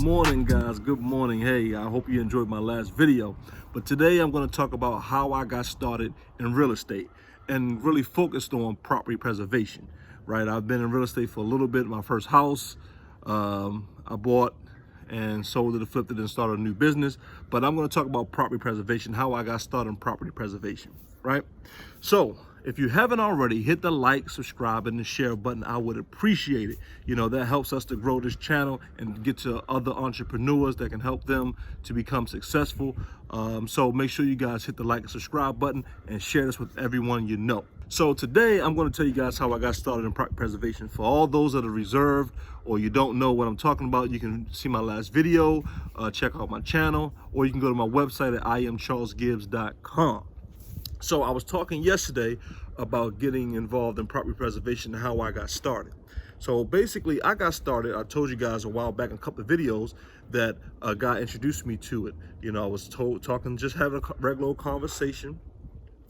morning, guys. Good morning. Hey, I hope you enjoyed my last video. But today I'm going to talk about how I got started in real estate and really focused on property preservation, right? I've been in real estate for a little bit. My first house, I bought and sold it and flipped it and started a new business. But I'm going to talk about property preservation, how I got started in property preservation, right? So if you haven't already, hit the like, subscribe, and the share button. I would appreciate it. You know, that helps us to grow this channel and get to other entrepreneurs that can help them to become successful. So make sure you guys hit the like and subscribe button and share this with everyone you know. So today I'm going to tell you guys how I got started in property preservation. For all those that are reserved or you don't know what I'm talking about, you can see my last video, check out my channel, or you can go to my website at IamCharlesGibbs.com. So I was talking yesterday about getting involved in property preservation and how I got started. So basically I got started, I told you guys a while back in a couple of videos that a guy introduced me to it. You know, I was just having a regular conversation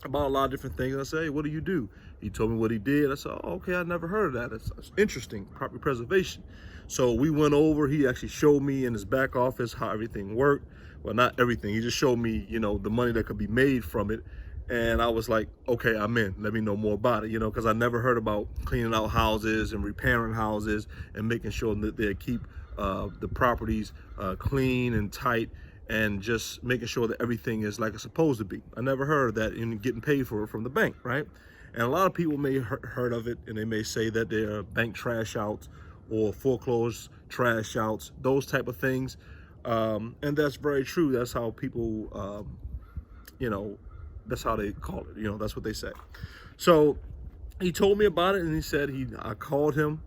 about a lot of different things. I said, hey, what do you do? He told me what he did. I said, oh, okay, I never heard of that. That's interesting, property preservation. So we went over, he actually showed me in his back office how everything worked. Well, not everything, he just showed me, you know, the money that could be made from it. And I was like, okay, I'm in. Let me know more about it, you know, because I never heard about cleaning out houses and repairing houses and making sure that they keep the properties clean and tight and just making sure that everything is like it's supposed to be. I never heard of that in getting paid for it from the bank, right? And a lot of people may heard of it and they may say that they're bank trash outs or foreclosed trash outs, those type of things. And that's very true. That's how people, you know, that's how they call it, you know, that's what they say. So he told me about it and he said I called him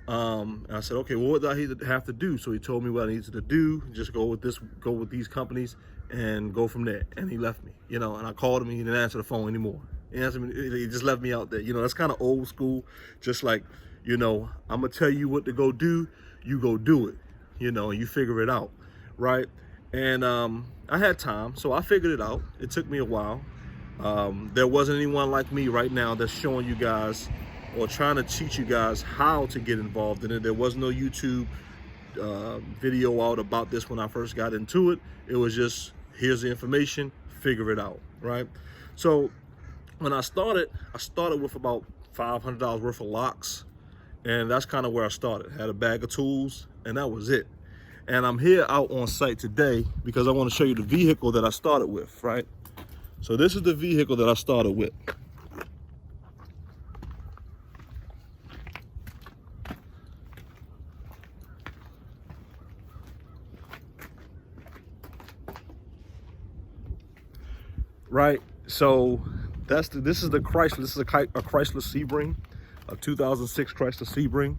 and I said, okay, well, what do I have to do? So he told me what I needed to do, just go with these companies and go from there. And he left me, you know, and I called him and he didn't answer the phone anymore. He just left me out there. You know, that's kind of old school, just like, you know, I'm gonna tell you what to go do, you go do it, you know, and you figure it out, right? And I had time, so I figured it out. It took me a while. There wasn't anyone like me right now that's showing you guys or trying to teach you guys how to get involved in it. There was no YouTube video out about this when I first got into it. It was just, here's the information, figure it out, right? So when I started with about $500 worth of locks, and that's kind of where I started. Had a bag of tools, and that was it. And I'm here out on site today because I want to show you the vehicle that I started with, right? So this is the vehicle that I started with. Right, so this is the Chrysler. This is a Chrysler Sebring, a 2006 Chrysler Sebring.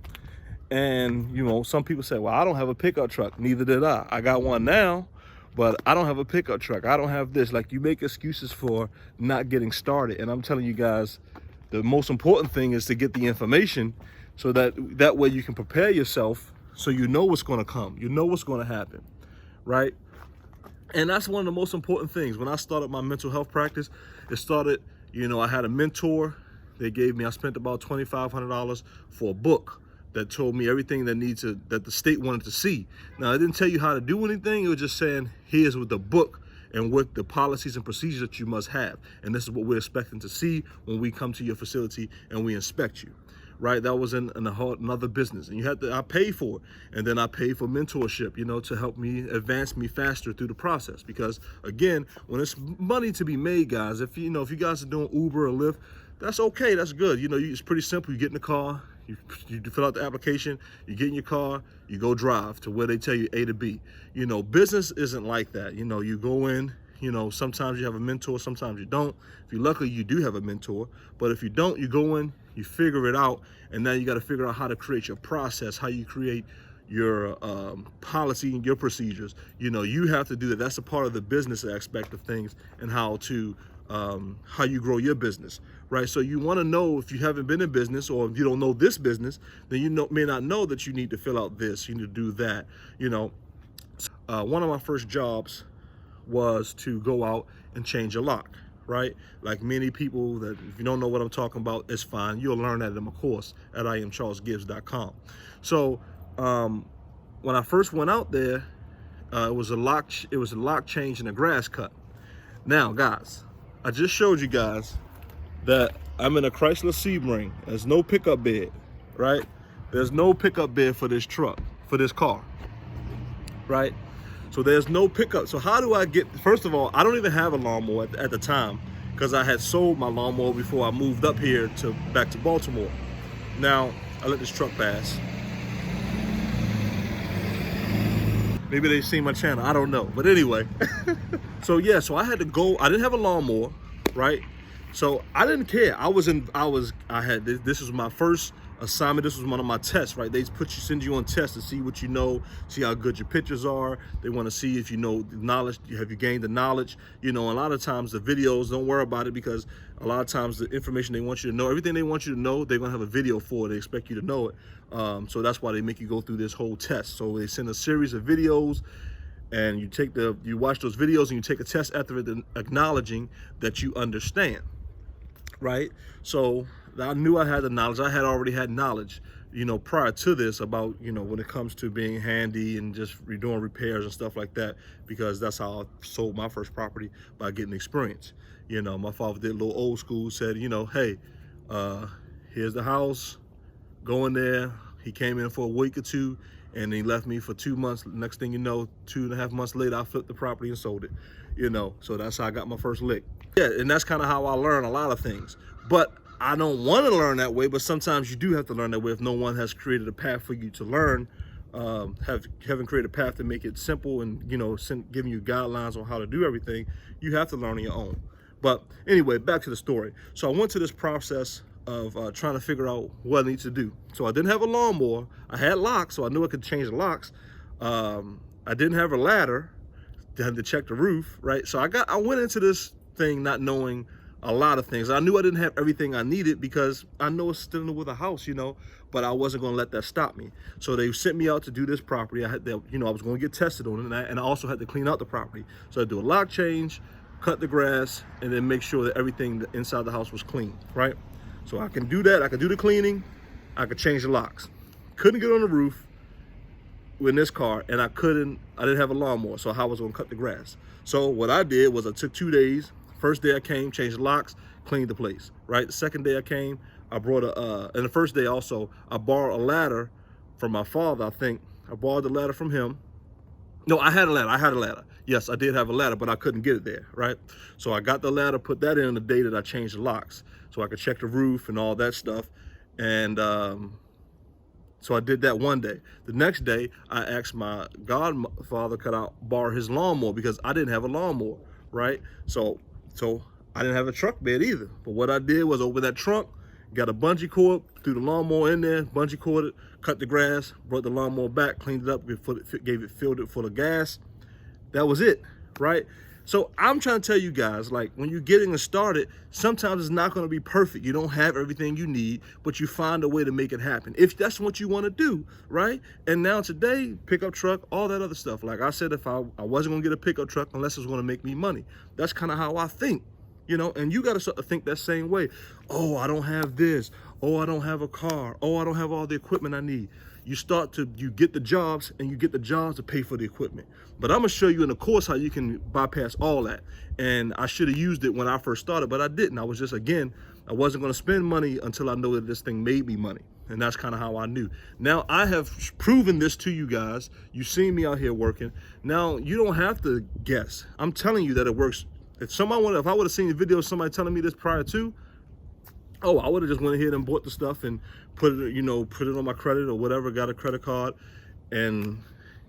And you know, some people say, well, I don't have a pickup truck. Neither did I. I got one now, but I don't have a pickup truck. I don't have this. Like, you make excuses for not getting started. And I'm telling you guys, the most important thing is to get the information so that way you can prepare yourself so you know what's going to come. You know what's going to happen, right? And that's one of the most important things. When I started my mental health practice, it started, you know, I had a mentor. They gave me, I spent about $2,500 for a book that told me everything that the state wanted to see. Now, it didn't tell you how to do anything. It was just saying, here's what the book and what the policies and procedures that you must have. And this is what we're expecting to see when we come to your facility and we inspect you, right? That was in another business. And I paid for it. And then I paid for mentorship, you know, to help me advance me faster through the process. Because again, when it's money to be made, guys, if you guys are doing Uber or Lyft, that's okay, that's good. You know, it's pretty simple. You get in the car, you fill out the application, you get in your car, you go drive to where they tell you A to B. You know, business isn't like that. You know, you go in, you know, sometimes you have a mentor, sometimes you don't. If you're lucky, you do have a mentor. But if you don't, you go in, you figure it out, and now you got to figure out how to create your process, how you create your policy and your procedures. You know, you have to do that. That's a part of the business aspect of things and how you grow your business, right? So you want to know, if you haven't been in business or if you don't know this business, then you may not know that you need to fill out this, you need to do that. You know, one of my first jobs was to go out and change a lock, right? Like many people that, if you don't know what I'm talking about, it's fine. You'll learn that in my course at IamCharlesGibbs.com. So when I first went out there, it was a lock change and a grass cut. Now, guys, I just showed you guys that I'm in a Chrysler Sebring. There's no pickup bed, right? There's no pickup bed for this truck, for this car, right? So there's no pickup. So how do I get, first of all, I don't even have a lawnmower at the time because I had sold my lawnmower before I moved up here back to Baltimore. Now, I let this truck pass. Maybe they see my channel, I don't know. But anyway, so yeah, so I had to go, I didn't have a lawnmower, right? So I didn't care. This was my first assignment. This was one of my tests, right? They send you on tests to see what you know, see how good your pictures are. They want to see if you know the knowledge, have you gained the knowledge? You know, a lot of times the videos, don't worry about it because a lot of times the information they want you to know, everything they want you to know, they're gonna have a video for it. They expect you to know it. So that's why they make you go through this whole test. So they send a series of videos and you watch those videos and you take a test after it, acknowledging that you understand. Right? So I knew I had the knowledge. I had already had knowledge, you know, prior to this about, you know, when it comes to being handy and just redoing repairs and stuff like that, because that's how I sold my first property, by getting experience. You know, my father did a little old school, said, you know, hey, here's the house, go in there. He came in for a week or two and he left me for 2 months. Next thing you know, 2.5 months later, I flipped the property and sold it, you know, so that's how I got my first lick. Yeah, and that's kind of how I learn a lot of things. But I don't want to learn that way, but sometimes you do have to learn that way if no one has created a path for you to learn, haven't created a path to make it simple and, you know, giving you guidelines on how to do everything. You have to learn on your own. But anyway, back to the story. So I went to this process of trying to figure out what I need to do. So I didn't have a lawnmower. I had locks, so I knew I could change the locks. I didn't have a ladder. I had to check the roof, right? So I went into this thing not knowing a lot of things. I knew I didn't have everything I needed because I know it's still with a house, you know, but I wasn't going to let that stop me. So they sent me out to do this property. I had to, you know, I was going to get tested on it, and I also had to clean out the property. So I do a lock change, cut the grass, and then make sure that everything inside the house was clean, right? So I can do that. I can do the cleaning. I could change the locks. Couldn't get on the roof in this car, and I didn't have a lawnmower, so how I was going to cut the grass. So what I did was I took 2 days. First day I came, changed the locks, cleaned the place, right? The second day I came, I brought and the first day also, I borrowed a ladder from my father, I think. I borrowed the ladder from him. No, I had a ladder. Yes, I did have a ladder, but I couldn't get it there, right? So I got the ladder, put that in the day that I changed the locks, so I could check the roof and all that stuff. And so I did that one day. The next day, I asked my godfather could I borrow his lawnmower because I didn't have a lawnmower, right? So I didn't have a truck bed either. But what I did was open that trunk, got a bungee cord, threw the lawnmower in there, bungee corded, cut the grass, brought the lawnmower back, cleaned it up, filled it full of gas. That was it, right? So I'm trying to tell you guys, like, when you're getting started, sometimes it's not going to be perfect. You don't have everything you need, but you find a way to make it happen, if that's what you want to do, right? And now today, pickup truck, all that other stuff. Like I said, if I wasn't going to get a pickup truck unless it was going to make me money. That's kind of how I think, you know, and you got to start to think that same way. Oh, I don't have this. Oh, I don't have a car. Oh, I don't have all the equipment I need. You get the jobs, and you get the jobs to pay for the equipment. But I'm gonna show you in the course how you can bypass all that. And I should have used it when I first started, but I didn't. I was just, again, I wasn't gonna spend money until I know that this thing made me money. And that's kind of how I knew. Now I have proven this to you guys. You've seen me out here working. Now you don't have to guess. I'm telling you that it works. If I would have seen the video of somebody telling me this prior to, oh, I would have just went ahead and bought the stuff and put it on my credit or whatever, got a credit card and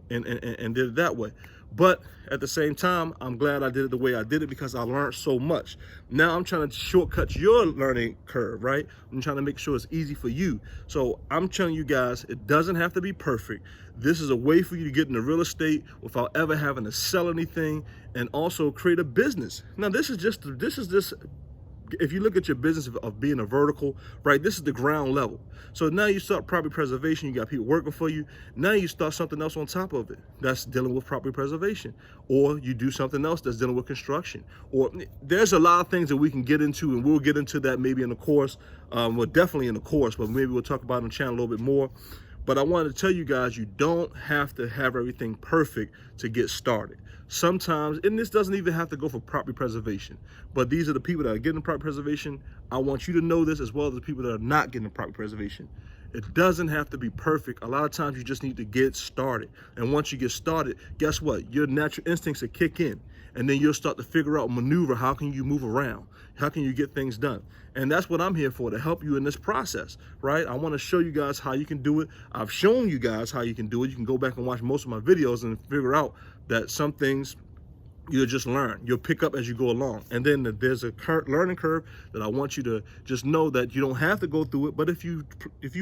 did it that way. But at the same time, I'm glad I did it the way I did it because I learned so much. Now I'm trying to shortcut your learning curve, right? I'm trying to make sure it's easy for you. So I'm telling you guys, it doesn't have to be perfect. This is a way for you to get into real estate without ever having to sell anything and also create a business. Now this is just if you look at your business of being a vertical, right, this is the ground level. So now you start property preservation, you got people working for you. Now you start something else on top of it that's dealing with property preservation. Or you do something else that's dealing with construction. Or there's a lot of things that we can get into, and we'll get into that maybe in the course. Well, definitely in the course, but maybe we'll talk about it on the channel a little bit more. But I want to tell you guys, you don't have to have everything perfect to get started. Sometimes, and this doesn't even have to go for property preservation, but these are the people that are getting property preservation. I want you to know this, as well as the people that are not getting property preservation. It doesn't have to be perfect. A lot of times you just need to get started. And once you get started, guess what? Your natural instincts will kick in. And then you'll start to figure out, maneuver, how can you move around? How can you get things done? And that's what I'm here for, to help you in this process, right? I want to show you guys how you can do it. I've shown you guys how you can do it. You can go back and watch most of my videos and figure out that some things you'll just learn. You'll pick up as you go along. And then there's a learning curve that I want you to just know that you don't have to go through it, but if you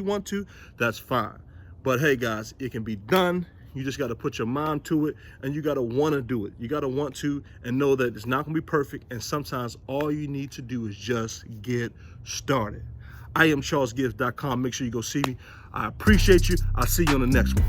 want to, that's fine. But hey guys, it can be done. You just got to put your mind to it, and you got to want to do it. You got to want to, and know that it's not going to be perfect, and sometimes all you need to do is just get started. I am CharlesGibbs.com. Make sure you go see me. I appreciate you. I'll see you on the next one.